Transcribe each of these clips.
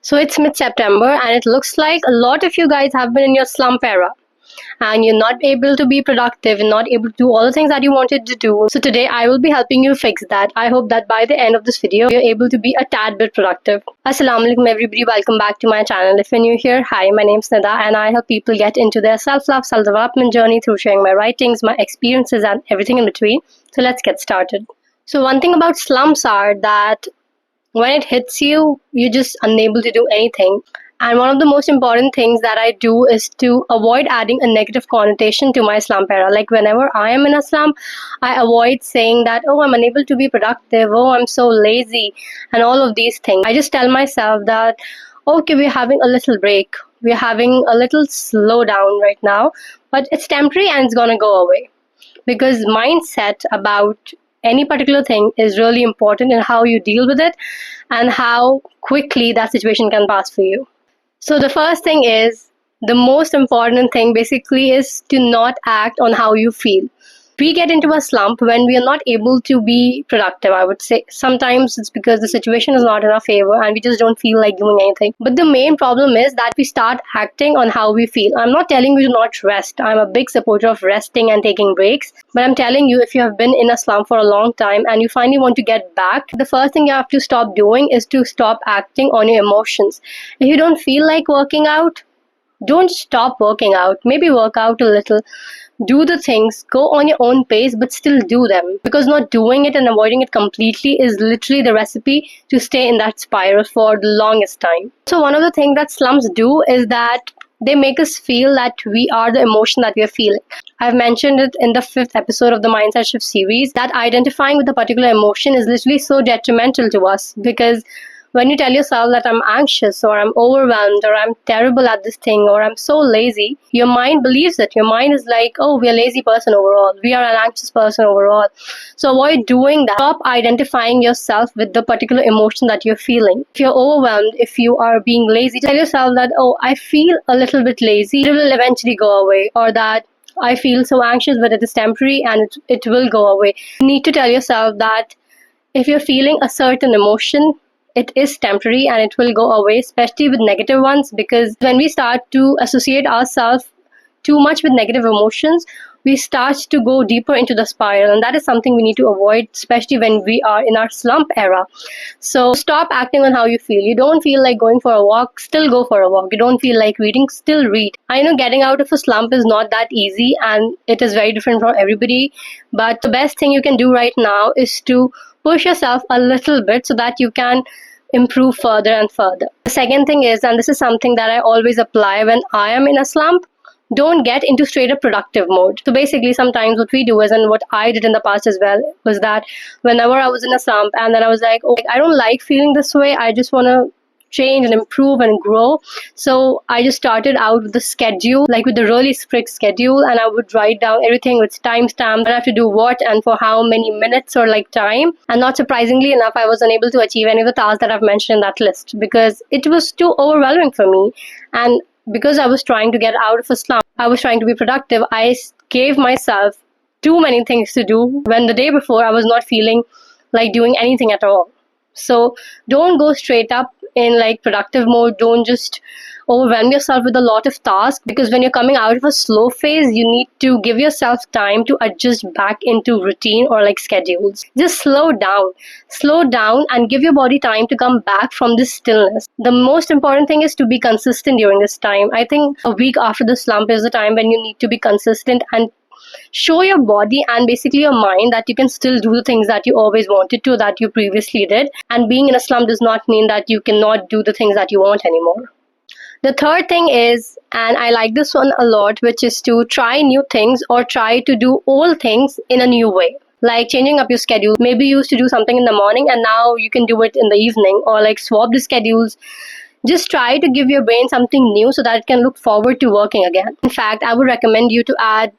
So it's mid-September and it looks like a lot of you guys have been in your slump era and you're not able to be productive and not able to do all the things that you wanted to do. So today I will be helping you fix that. I hope that by the end of this video, you're able to be a tad bit productive. Assalamu alaikum everybody, welcome back to my channel. If you're new here, hi, my name's Nida and I help people get into their self-love, self-development journey through sharing my writings, my experiences and everything in between. So let's get started. So one thing about slumps are that when it hits you, you're just unable to do anything. And one of the most important things that I do is to avoid adding a negative connotation to my slump era. Like whenever I am in a slump, I avoid saying that, oh, I'm unable to be productive, oh, I'm so lazy, and all of these things. I just tell myself that, okay, we're having a little break. We're having a little slowdown right now, but it's temporary and it's going to go away. Because mindset about any particular thing is really important in how you deal with it and how quickly that situation can pass for you. So the first thing is, the most important thing basically is to not act on how you feel. We get into a slump when we are not able to be productive, I would say. Sometimes it's because the situation is not in our favor and we just don't feel like doing anything. But the main problem is that we start acting on how we feel. I'm not telling you to not rest. I'm a big supporter of resting and taking breaks. But I'm telling you, if you have been in a slump for a long time and you finally want to get back, the first thing you have to stop doing is to stop acting on your emotions. If you don't feel like working out, don't stop working out. Maybe work out a little. Do the things, go on your own pace, but still do them. Because not doing it and avoiding it completely is literally the recipe to stay in that spiral for the longest time. So one of the things that slumps do is that they make us feel that we are the emotion that we are feeling. I've mentioned it in the 5th episode of the Mindset Shift series that identifying with a particular emotion is literally so detrimental to us, because when you tell yourself that I'm anxious or I'm overwhelmed or I'm terrible at this thing or I'm so lazy, your mind believes it. Your mind is like, oh, we're a lazy person overall. We are an anxious person overall. So avoid doing that. Stop identifying yourself with the particular emotion that you're feeling. If you're overwhelmed, if you are being lazy, tell yourself that, oh, I feel a little bit lazy. It will eventually go away. Or that I feel so anxious, but it is temporary and it will go away. You need to tell yourself that if you're feeling a certain emotion, it is temporary and it will go away, especially with negative ones, because when we start to associate ourselves too much with negative emotions, we start to go deeper into the spiral, and that is something we need to avoid, especially when we are in our slump era. So stop acting on how you feel. You don't feel like going for a walk, still go for a walk. You don't feel like reading, still read. I know getting out of a slump is not that easy and it is very different for everybody, but the best thing you can do right now is to push yourself a little bit so that you can improve further and further. The second thing is, and this is something that I always apply when I am in a slump, don't get into straight up productive mode. So basically sometimes what we do is, and what I did in the past as well, was that whenever I was in a slump and then I was like, oh, I don't like feeling this way, I just want to change and improve and grow. So I just started out with the schedule, like with a really strict schedule, and I would write down everything with timestamp. I have to do what and for how many minutes or like time. And not surprisingly enough, I was unable to achieve any of the tasks that I've mentioned in that list because it was too overwhelming for me. And because I was trying to get out of a slump, I was trying to be productive, I gave myself too many things to do when the day before I was not feeling like doing anything at all. So don't go straight up in like productive mode. Don't just overwhelm yourself with a lot of tasks, because when you're coming out of a slow phase, you need to give yourself time to adjust back into routine or like schedules. Just slow down and give your body time to come back from this stillness. The most important thing is to be consistent during this time. I think a week after the slump is the time when you need to be consistent and show your body and basically your mind that you can still do the things that you always wanted to, that you previously did. And being in a slump does not mean that you cannot do the things that you want anymore. The third thing is, and I like this one a lot, which is to try new things or try to do old things in a new way. Like changing up your schedule. Maybe you used to do something in the morning and now you can do it in the evening, or like swap the schedules. Just try to give your brain something new so that it can look forward to working again. In fact, I would recommend you to add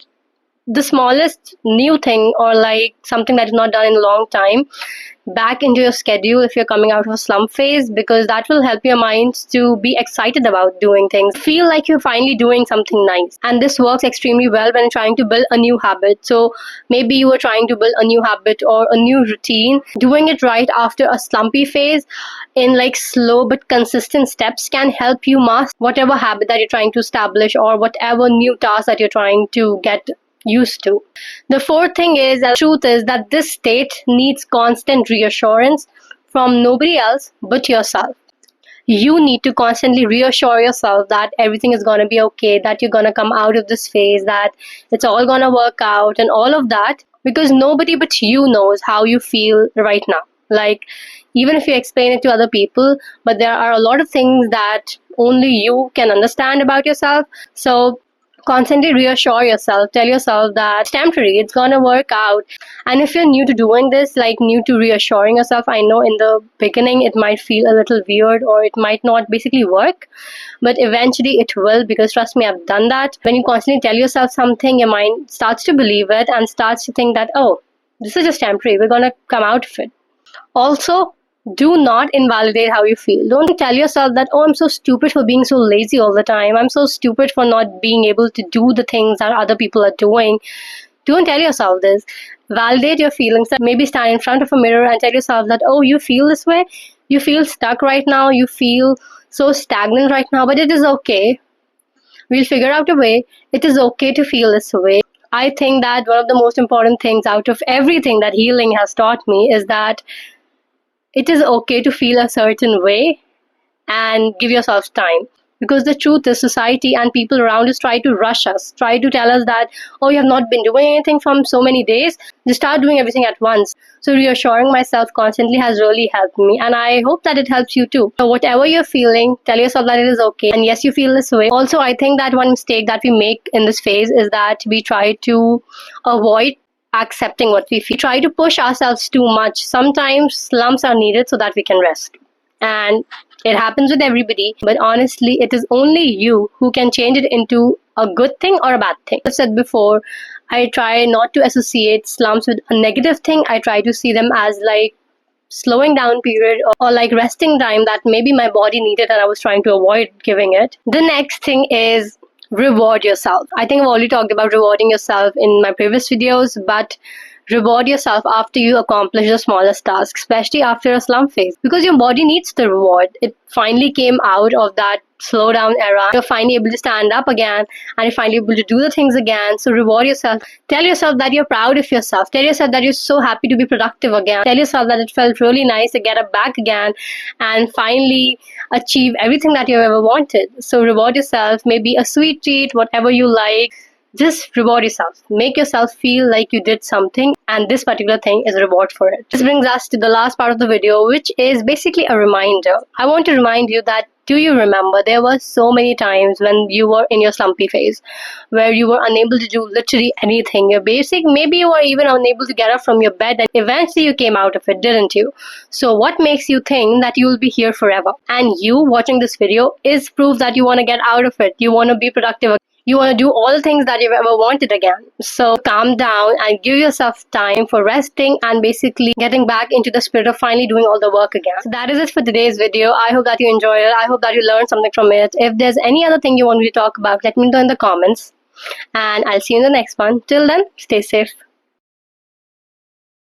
the smallest new thing or like something that is not done in a long time back into your schedule if you're coming out of a slump phase, because that will help your mind to be excited about doing things, feel like you're finally doing something nice. And this works extremely well when trying to build a new habit. So maybe you were trying to build a new habit or a new routine. Doing it right after a slumpy phase in like slow but consistent steps can help you master whatever habit that you're trying to establish or whatever new task that you're trying to get used to. The fourth thing is, the truth is that this state needs constant reassurance from nobody else but yourself. You need to constantly reassure yourself that everything is going to be okay, that you're going to come out of this phase, that it's all going to work out and all of that, because nobody but you knows how you feel right now. Like, even if you explain it to other people, but there are a lot of things that only you can understand about yourself. So constantly reassure yourself, tell yourself that it's temporary, it's gonna work out. And if you're new to doing this, like new to reassuring yourself, I know in the beginning it might feel a little weird or it might not basically work, but eventually it will, because trust me, I've done that. When you constantly tell yourself something, your mind starts to believe it and starts to think that, oh, this is just temporary, we're gonna come out of it. Also, do not invalidate how you feel. Don't tell yourself that, oh, I'm so stupid for being so lazy all the time. I'm so stupid for not being able to do the things that other people are doing. Don't tell yourself this. Validate your feelings. Maybe stand in front of a mirror and tell yourself that, oh, you feel this way. You feel stuck right now. You feel so stagnant right now, but it is okay. We'll figure out a way. It is okay to feel this way. I think that one of the most important things out of everything that healing has taught me is that it is okay to feel a certain way and give yourself time. Because the truth is, society and people around us try to rush us, try to tell us that, oh, you have not been doing anything from so many days, just start doing everything at once. So reassuring myself constantly has really helped me, and I hope that it helps you too. So whatever you're feeling, tell yourself that it is okay, and yes, you feel this way. Also, I think that one mistake that we make in this phase is that we try to avoid accepting what we feel. We try to push ourselves too much. Sometimes slumps are needed so that we can rest. And it happens with everybody, but honestly, it is only you who can change it into a good thing or a bad thing. I've said before, I try not to associate slumps with a negative thing. I try to see them as like slowing down period or like resting time that maybe my body needed and I was trying to avoid giving it. The next thing is reward yourself. I think I've already talked about rewarding yourself in my previous videos, but reward yourself after you accomplish the smallest task, especially after a slump phase, because your body needs the reward. It finally came out of that slow down era. You're finally able to stand up again and you're finally able to do the things again. So reward yourself. Tell yourself that you're proud of yourself. Tell yourself that you're so happy to be productive again. Tell yourself that it felt really nice to get up back again and finally achieve everything that you've ever wanted. So reward yourself, maybe a sweet treat, whatever you like. Just reward yourself. Make yourself feel like you did something, and this particular thing is a reward for it. This brings us to the last part of the video, which is basically a reminder. I want to remind you that, do you remember there were so many times when you were in your slumpy phase where you were unable to do literally anything? Maybe you were even unable to get up from your bed, and eventually you came out of it, didn't you? So what makes you think that you will be here forever? And you watching this video is proof that you want to get out of it. You want to be productive again. You want to do all the things that you've ever wanted again. So calm down and give yourself time for resting and basically getting back into the spirit of finally doing all the work again. So that is it for today's video. I hope that you enjoyed it. I hope that you learned something from it. If there's any other thing you want me to talk about, let me know in the comments. And I'll see you in the next one. Till then, stay safe.